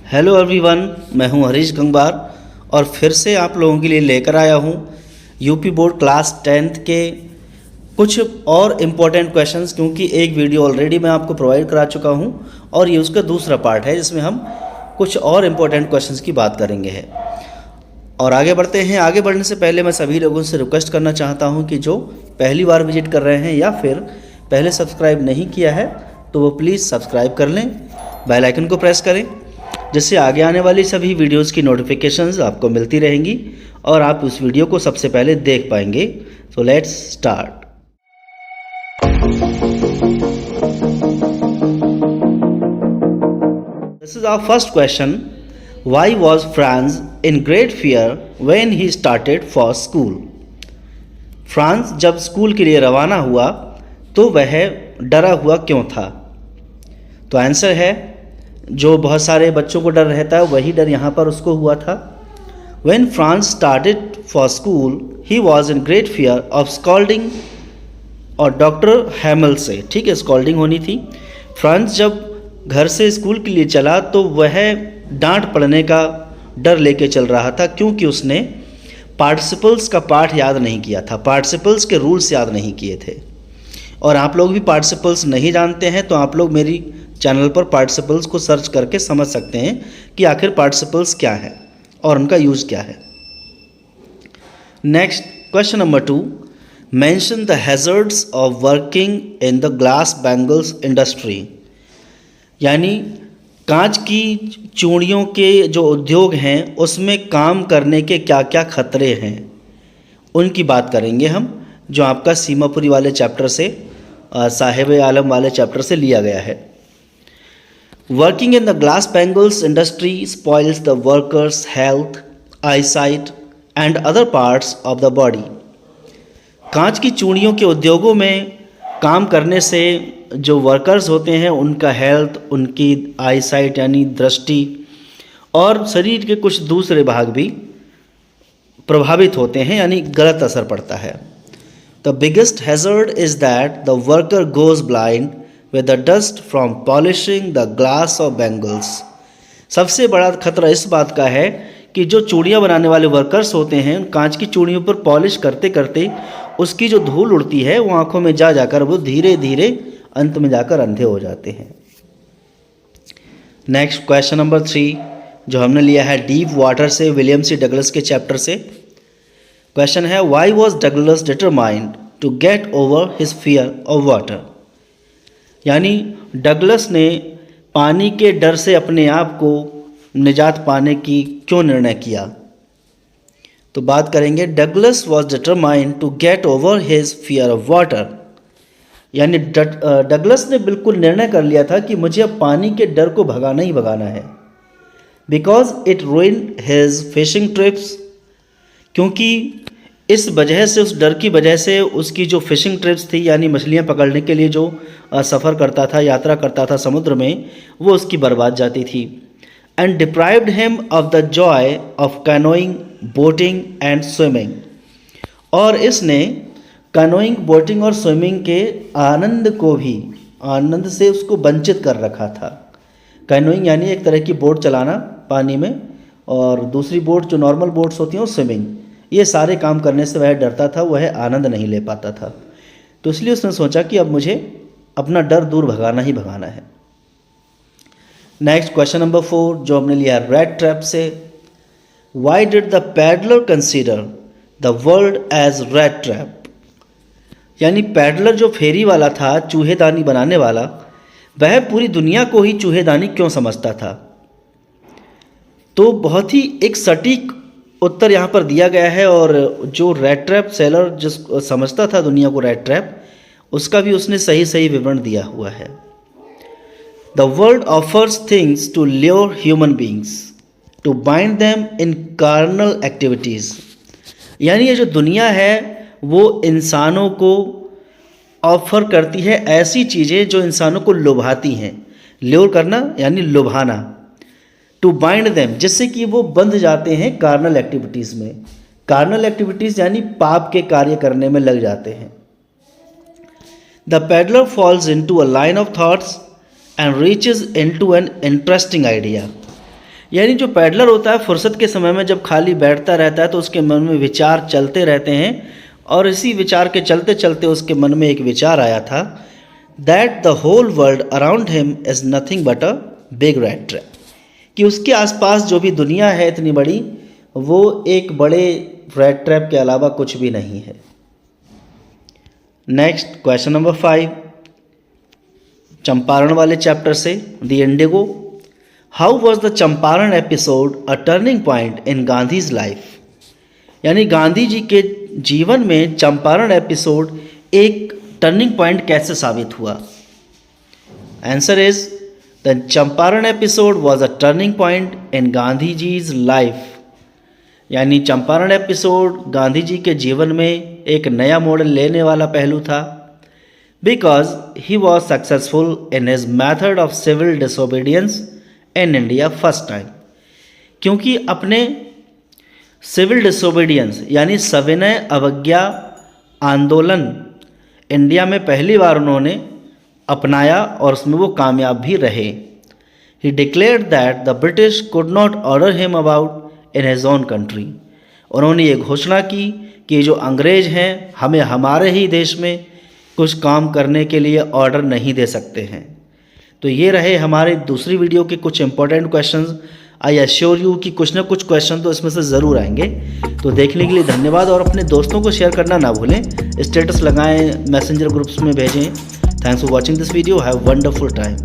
Hello everyone, मैं हूं हरीश गंगवार और फिर से आप लोगों के लिए लेकर आया हूं यूपी बोर्ड क्लास 10th के कुछ और इम्पोर्टेंट क्वेश्चंस, क्योंकि एक वीडियो ऑलरेडी मैं आपको प्रोवाइड करा चुका हूं और ये उसका दूसरा पार्ट है जिसमें हम कुछ और इम्पोर्टेंट क्वेश्चंस की बात करेंगे है। और आगे बढ़ते हैं। आगे बढ़ने से पहले मैं सभी लोगों से रिक्वेस्ट करना चाहता हूं कि जो पहली बार विजिट कर रहे हैं या फिर पहले सब्सक्राइब नहीं किया है तो वो प्लीज़ सब्सक्राइब कर लें, बेल आइकन को प्रेस करें, जिससे आगे आने वाली सभी वीडियोस की नोटिफिकेशंस आपको मिलती रहेंगी और आप उस वीडियो को सबसे पहले देख पाएंगे। So let's start. This is our first question. Why was Franz in great fear when he started for school? Franz जब स्कूल के लिए रवाना हुआ तो वह डरा हुआ क्यों था? तो आंसर है, जो बहुत सारे बच्चों को डर रहता है वही डर यहाँ पर उसको हुआ था। When Franz started for school, he was in great fear of scalding और डॉक्टर हैमल से, ठीक है, स्कॉल्डिंग होनी थी। फ्रांस जब घर से स्कूल के लिए चला तो वह डांट पड़ने का डर लेके चल रहा था, क्योंकि उसने पार्टिसिपल्स का पाठ याद नहीं किया था, पार्टिसिपल्स के रूल्स याद नहीं किए थे। और आप लोग भी पार्टिसिपल्स नहीं जानते हैं तो आप लोग मेरी चैनल पर पार्टिसिपल्स को सर्च करके समझ सकते हैं कि आखिर पार्टिसिपल्स क्या है और उनका यूज़ क्या है। Next question number 2, mention the hazards of working in the glass bangles industry. यानी कांच की चूड़ियों के जो उद्योग हैं उसमें काम करने के क्या क्या खतरे हैं उनकी बात करेंगे हम, जो आपका सीमापुरी वाले चैप्टर से, साहिब आलम वाले चैप्टर से लिया गया है। Working in the glass bangles industry spoils the workers' health, eyesight and other parts of the body. कांच की चूड़ियों के उद्योगों में काम करने से जो वर्कर्स होते हैं उनका हेल्थ, उनकी आईसाइट यानी दृष्टि और शरीर के कुछ दूसरे भाग भी प्रभावित होते हैं, यानी गलत असर पड़ता है। The biggest hazard is that the worker goes blind with the dust from polishing the glass of bangles. सबसे बड़ा खतरा इस बात का है कि जो चूड़ियाँ बनाने वाले वर्कर्स होते हैं, कांच की चूड़ियों पर पॉलिश करते करते उसकी जो धूल उड़ती है वो आंखों में जा जाकर वो धीरे धीरे अंत में जाकर अंधे हो जाते हैं। नेक्स्ट क्वेश्चन नंबर 3 जो हमने लिया है डीप वाटर से, विलियम सी डगलस के चैप्टर से। क्वेश्चन है, why was Douglas determined to get over his fear of water? यानी डगलस ने पानी के डर से अपने आप को निजात पाने की क्यों निर्णय किया? तो बात करेंगे, Douglas was determined to get over his fear of water. यानी डगलस ने बिल्कुल निर्णय कर लिया था कि मुझे अब पानी के डर को भगाना ही भगाना है। Because it ruined his fishing trips, क्योंकि इस वजह से, उस डर की वजह से उसकी जो फिशिंग ट्रिप्स थी यानी मछलियाँ पकड़ने के लिए जो सफ़र करता था, यात्रा करता था समुद्र में, वो उसकी बर्बाद जाती थी। And deprived him of the Joy of canoeing, boating and swimming. और इसने कैनोइंग, बोटिंग और स्विमिंग के आनंद को भी, आनंद से उसको वंचित कर रखा था। कैनोइंग यानी एक तरह की बोट चलाना पानी में, और दूसरी बोट जो नॉर्मल बोट्स होती हैं वो स्विमिंग। ये सारे काम करने से वह डरता था, वह आनंद नहीं ले पाता था। तो इसलिए उसने सोचा कि अब मुझे अपना डर दूर भगाना ही भगाना है। नेक्स्ट क्वेश्चन नंबर 4 जो हमने लिया है रेड ट्रैप से। Why did the peddler consider the world as rat trap? यानी पैडलर जो फेरी वाला था, चूहेदानी बनाने वाला, वह पूरी दुनिया को ही चूहेदानी क्यों समझता था? तो बहुत ही एक सटीक उत्तर यहाँ पर दिया गया है, और जो रेड ट्रैप सेलर जिस समझता था दुनिया को रेड ट्रैप, उसका भी उसने सही सही विवरण दिया हुआ है। The world offers things to lure human beings to bind them in carnal activities. यानी ये जो दुनिया है वो इंसानों को ऑफर करती है ऐसी चीज़ें जो इंसानों को लुभाती हैं। ल्योर करना यानी लुभाना, टू बाइंड देम जिससे कि वो बंध जाते हैं कार्नल एक्टिविटीज़ में। कार्नल एक्टिविटीज़ यानी पाप के कार्य करने में लग जाते हैं। The peddler falls into a line of thoughts and reaches into an interesting idea. यानी जो पैडलर होता है फुर्सत के समय में जब खाली बैठता रहता है तो उसके मन में विचार चलते रहते हैं, और इसी विचार के चलते चलते उसके मन में एक विचार आया था that the whole world around him is nothing but a big rat trap, कि उसके आसपास जो भी दुनिया है इतनी बड़ी, वो एक बड़े रैट ट्रैप के अलावा कुछ भी नहीं है। नेक्स्ट क्वेश्चन नंबर 5, चंपारण वाले चैप्टर से, the Indigo. How was the Champaran episode a turning point in Gandhi's life, यानी गांधी जी के जीवन में चंपारण एपिसोड एक टर्निंग पॉइंट कैसे साबित हुआ। Answer is the Champaran episode was a turning point in Gandhi ji's life, यानी चंपारण एपिसोड गांधी जी के जीवन में एक नया मॉडल लेने वाला पहलू था, because he was successful in his method of civil disobedience in India first time, क्योंकि अपने सिविल डिसोबीडियंस यानी सविनय अवज्ञा आंदोलन इंडिया में पहली बार उन्होंने अपनाया और उसमें वो कामयाब भी रहे। ही declared that the British could not order him about in his own country, उन्होंने ये घोषणा की कि जो अंग्रेज हैं हमें हमारे ही देश में कुछ काम करने के लिए ऑर्डर नहीं दे सकते हैं। तो ये रहे हमारे दूसरी वीडियो के कुछ important questions. I assure you कि कुछ ना कुछ क्वेश्चन तो इसमें से ज़रूर आएंगे। तो देखने के लिए धन्यवाद, और अपने दोस्तों को शेयर करना ना भूलें, स्टेटस लगाएं, मैसेंजर ग्रुप्स में भेजें। Thanks for watching this video, have wonderful time.